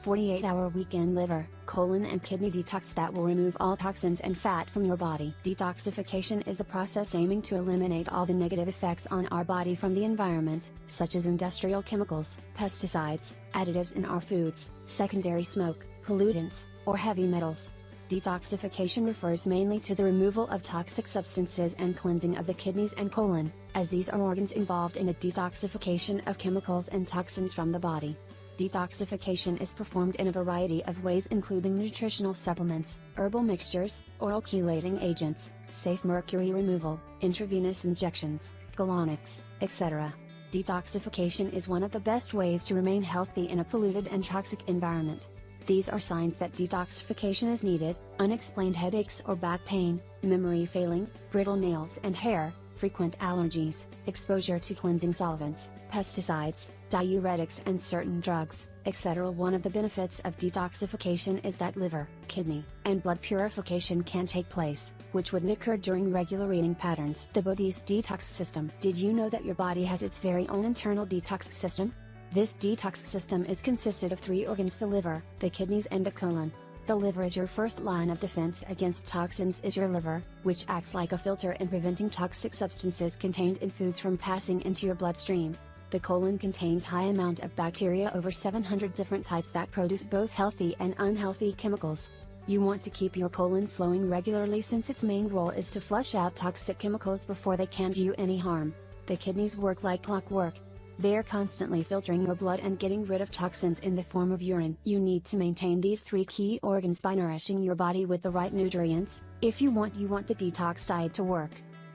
"48-hour weekend liver, colon and kidney detox" that will remove all toxins and fat from your body. Detoxification is a process aiming to eliminate all the negative effects on our body from the environment, such as industrial chemicals, pesticides, additives in our foods, secondary smoke, pollutants, or heavy metals. Detoxification refers mainly to the removal of toxic substances and cleansing of the kidneys and colon, as these are organs involved in the detoxification of chemicals and toxins from the body. Detoxification is performed in a variety of ways, including nutritional supplements, herbal mixtures, oral chelating agents, safe mercury removal, intravenous injections, colonics, etc. Detoxification is one of the best ways to remain healthy in a polluted and toxic environment. These are signs that detoxification is needed: unexplained headaches or back pain, memory failing, brittle nails and hair, frequent allergies, exposure to cleansing solvents, pesticides, diuretics and certain drugs, etc. One of the benefits of detoxification is that liver, kidney, and blood purification can take place, which wouldn't occur during regular eating patterns. The body's detox system. Did you know that your body has its very own internal detox system? This detox system is consisted of 3 organs: the liver, the kidneys and the colon. The liver is your first line of defense against toxins. Is your liver, which acts like a filter in preventing toxic substances contained in foods from passing into your bloodstream. The colon contains high amount of bacteria, over 700 different types, that produce both healthy and unhealthy chemicals. You want to keep your colon flowing regularly, since its main role is to flush out toxic chemicals before they can do you any harm. The kidneys work like clockwork. They are constantly filtering your blood and getting rid of toxins in the form of urine. You need to maintain these 3 key organs by nourishing your body with the right nutrients, if you want the detox diet to work.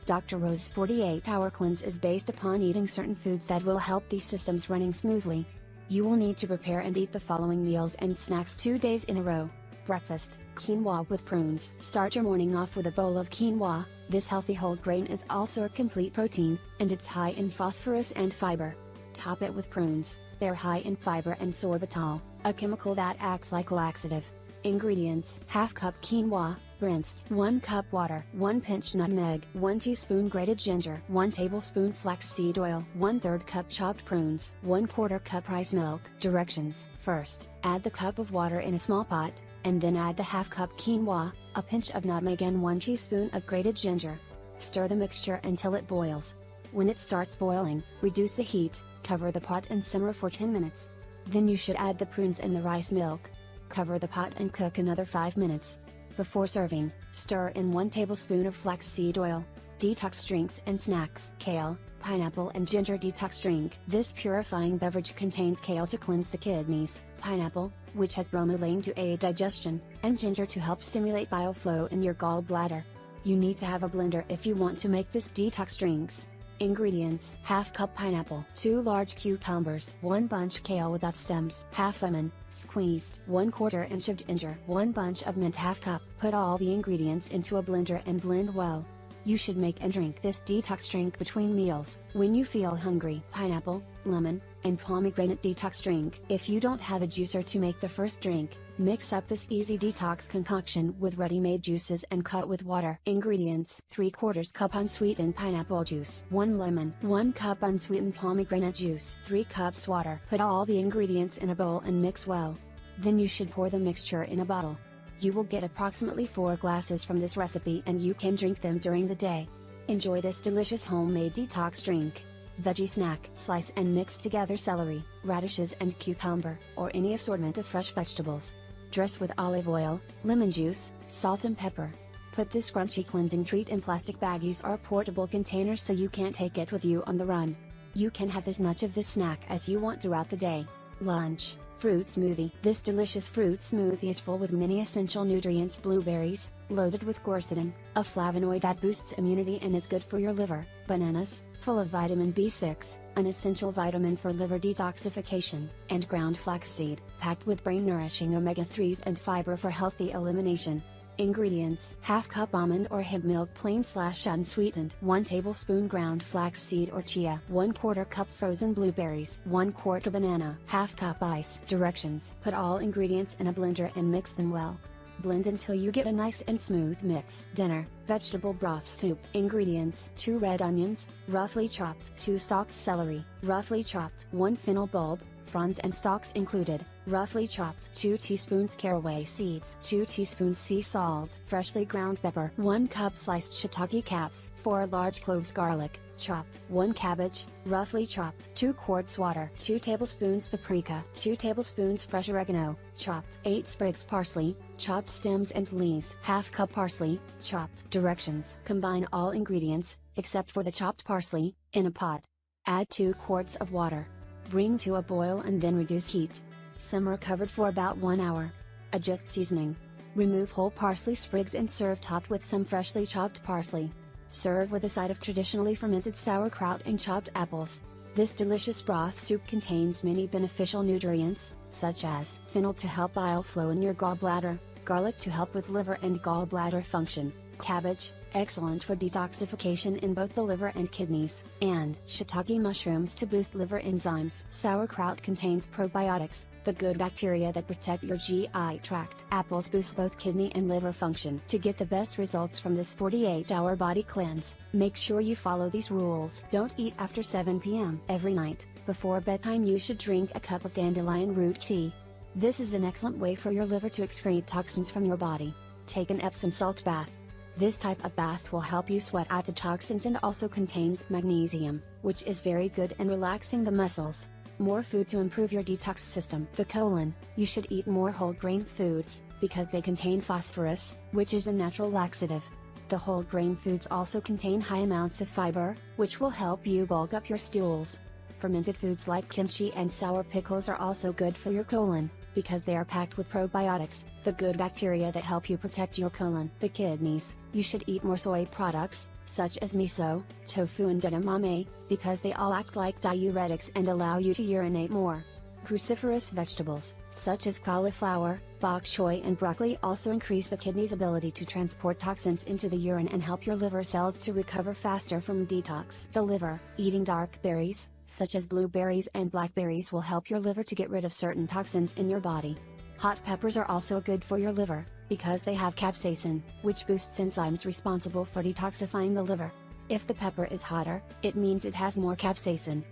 Dr. Rose's 48-hour cleanse is based upon eating certain foods that will help these systems running smoothly. You will need to prepare and eat the following meals and snacks 2 days in a row. Breakfast: quinoa with prunes. Start your morning off with a bowl of quinoa. This healthy whole grain is also a complete protein, and it's high in phosphorus and fiber. Top it with prunes. They're high in fiber and sorbitol, a chemical that acts like a laxative. Ingredients: ½ cup quinoa, rinsed, 1 cup water, 1 pinch nutmeg, 1 teaspoon grated ginger, 1 tablespoon flaxseed oil, 1/3 cup chopped prunes, 1/4 cup rice milk. Directions: first, add the cup of water in a small pot, and then add the ½ cup quinoa, a pinch of nutmeg and 1 teaspoon of grated ginger. Stir the mixture until it boils. When it starts boiling, reduce the heat, cover the pot and simmer for 10 minutes. Then you should add the prunes and the rice milk. Cover the pot and cook another 5 minutes. Before serving, stir in 1 tablespoon of flaxseed oil. Detox drinks and snacks: kale, pineapple and ginger detox drink. This purifying beverage contains kale to cleanse the kidneys, pineapple, which has bromelain to aid digestion, and ginger to help stimulate bile flow in your gallbladder. You need to have a blender if you want to make this detox drinks. Ingredients: ½ cup pineapple, 2 large cucumbers, 1 bunch kale without stems, ½ lemon, squeezed, 1/4 inch of ginger, 1 bunch of mint, ½ cup. Put all the ingredients into a blender and blend well. You should make and drink this detox drink between meals, when you feel hungry. Pineapple, lemon, and pomegranate detox drink. If you don't have a juicer to make the first drink, mix up this easy detox concoction with ready-made juices and cut with water. Ingredients: 3/4 cup unsweetened pineapple juice, 1 lemon, 1 cup unsweetened pomegranate juice, 3 cups water. Put all the ingredients in a bowl and mix well. Then you should pour the mixture in a bottle. You will get approximately 4 glasses from this recipe, and you can drink them during the day. Enjoy this delicious homemade detox drink. Veggie snack: slice and mix together celery, radishes and cucumber, or any assortment of fresh vegetables. Dress with olive oil, lemon juice, salt and pepper. Put this crunchy cleansing treat in plastic baggies or portable containers so you can't take it with you on the run. You can have as much of this snack as you want throughout the day. Lunch: fruit smoothie. This delicious fruit smoothie is full with many essential nutrients: blueberries, loaded with quercetin, a flavonoid that boosts immunity and is good for your liver; bananas, full of vitamin B6, an essential vitamin for liver detoxification; and ground flaxseed, packed with brain-nourishing omega-3s and fiber for healthy elimination. Ingredients: ½ cup almond or hemp milk plain/unsweetened, 1 tablespoon ground flaxseed or chia, 1/4 cup frozen blueberries, 1/4 banana, ½ cup ice. Directions: put all ingredients in a blender and mix them well. Blend until you get a nice and smooth mix. Dinner, vegetable broth soup. Ingredients: 2 red onions, roughly chopped, 2 stalks celery, roughly chopped, 1 fennel bulb, fronds and stalks included, roughly chopped, 2 teaspoons caraway seeds, 2 teaspoons sea salt, freshly ground pepper, 1 cup sliced shiitake caps, 4 large cloves garlic, chopped, 1 cabbage, roughly chopped, 2 quarts water, 2 tablespoons paprika, 2 tablespoons fresh oregano, chopped, 8 sprigs parsley, chopped stems and leaves, half cup parsley, chopped. Directions: combine all ingredients, except for the chopped parsley, in a pot. Add 2 quarts of water. Bring to a boil and then reduce heat. Simmer covered for about 1 hour. Adjust seasoning. Remove whole parsley sprigs and serve topped with some freshly chopped parsley. Serve with a side of traditionally fermented sauerkraut and chopped apples. This delicious broth soup contains many beneficial nutrients, such as fennel to help bile flow in your gallbladder, garlic to help with liver and gallbladder function, cabbage, excellent for detoxification in both the liver and kidneys, and shiitake mushrooms to boost liver enzymes. Sauerkraut contains probiotics, the good bacteria that protect your GI tract. Apples boost both kidney and liver function. To get the best results from this 48-hour body cleanse, make sure you follow these rules. Don't eat after 7 p.m. Every night, before bedtime you should drink a cup of dandelion root tea. This is an excellent way for your liver to excrete toxins from your body. Take an Epsom salt bath. This type of bath will help you sweat out the toxins and also contains magnesium, which is very good in relaxing the muscles. More food to improve your detox system. The colon: you should eat more whole grain foods, because they contain phosphorus, which is a natural laxative. The whole grain foods also contain high amounts of fiber, which will help you bulk up your stools. Fermented foods like kimchi and sour pickles are also good for your colon, because they are packed with probiotics, the good bacteria that help you protect your colon. The kidneys: you should eat more soy products, such as miso, tofu and edamame, because they all act like diuretics and allow you to urinate more. Cruciferous vegetables, such as cauliflower, bok choy and broccoli also increase the kidney's ability to transport toxins into the urine and help your liver cells to recover faster from detox. The liver: eating dark berries, such as blueberries and blackberries will help your liver to get rid of certain toxins in your body. Hot peppers are also good for your liver, because they have capsaicin, which boosts enzymes responsible for detoxifying the liver. If the pepper is hotter, it means it has more capsaicin.